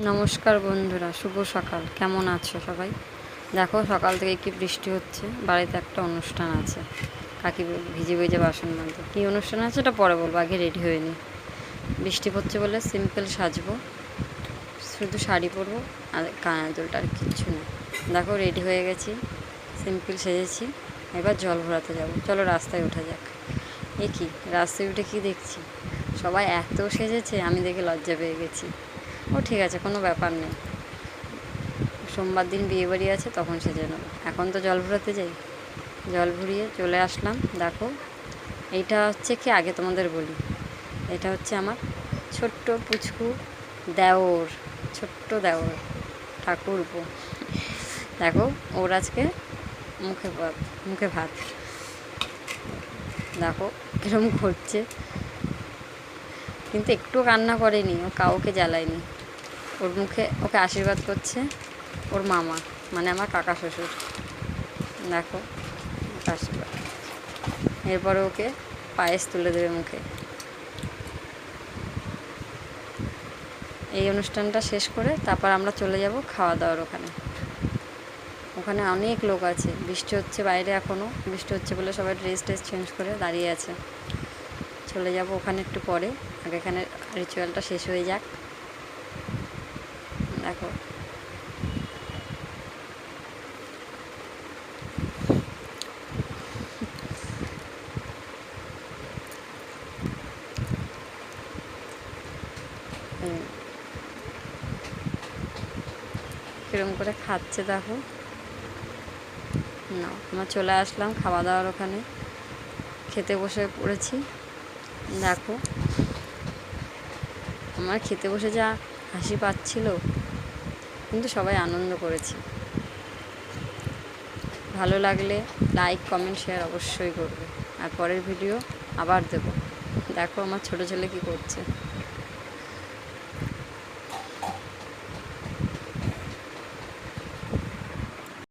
নমস্কার বন্ধুরা, শুভ সকাল। কেমন আছো সবাই? দেখো, সকাল থেকে কি বৃষ্টি হচ্ছে। বাড়িতে একটা অনুষ্ঠান আছে, কাকি ভিজে ভিজে বাসন মাজতে। কী অনুষ্ঠান আছে এটা পরে বলবো, আগে রেডি হয়ে নিই। বৃষ্টি পড়ছে বলে সিম্পল সাজবো, শুধু শাড়ি পরবো আর কানের দুলটা, আর কিচ্ছু না। দেখো, রেডি হয়ে গেছি, সিম্পল সেজেছি। এবার জল ভরাতে যাবো। চলো রাস্তায় ওঠা যাক। এ কি, রাস্তায় উঠে কি দেখছি, সবাই এত সেজেছে, আমি দেখে লজ্জা পেয়ে গেছি। ও ঠিক আছে, কোনো ব্যাপার নেই, সোমবার দিন বিয়েবাড়ি আছে, তখন সেজে নেবো। এখন তো জল ভরাতে যাই। জল ভরিয়ে চলে আসলাম। দেখো, এইটা হচ্ছে কি, আগে তোমাদের বলি, এটা হচ্ছে আমার ছোট্ট পুচকু দেওর, ছোট্ট দেওর, ঠাকুরপো। দেখো, ওর আজকে মুখে ভাত। দেখো কিরম করছে, কিন্তু একটু কান্না করেনি, ও কাউকে জ্বালায়নি। ওর মুখে ওকে আশীর্বাদ করছে ওর মামা, মানে আমার কাকা শ্বশুর। দেখো, আশীর্বাদ। এরপরে ওকে পায়েস তুলে দেবে মুখে। এই অনুষ্ঠানটা শেষ করে তারপর আমরা চলে যাব খাওয়া দাওয়ার ওখানে। ওখানে অনেক লোক আছে, বৃষ্টি হচ্ছে বাইরে, এখনও বৃষ্টি হচ্ছে বলে সবাই ড্রেস চেঞ্জ করে দাঁড়িয়ে আছে। চলে যাব ওখানে একটু পরে, আগে এখানে রিচুয়ালটা শেষ হয়ে যাক। দেখো, কিরম করে খাচ্ছে দেখো। না, আমরা চলে আসলাম খাওয়া দাওয়ার ওখানে, খেতে বসে পড়েছি। দেখো, আমার খেতে বসে যা হাসি পাচ্ছিল, কিন্তু সবাই আনন্দ করেছি। ভালো লাগলে লাইক, কমেন্ট, শেয়ার অবশ্যই করবে। আর পরের ভিডিও আবার দেবো। দেখো আমার ছোটো ছেলে কী করছে।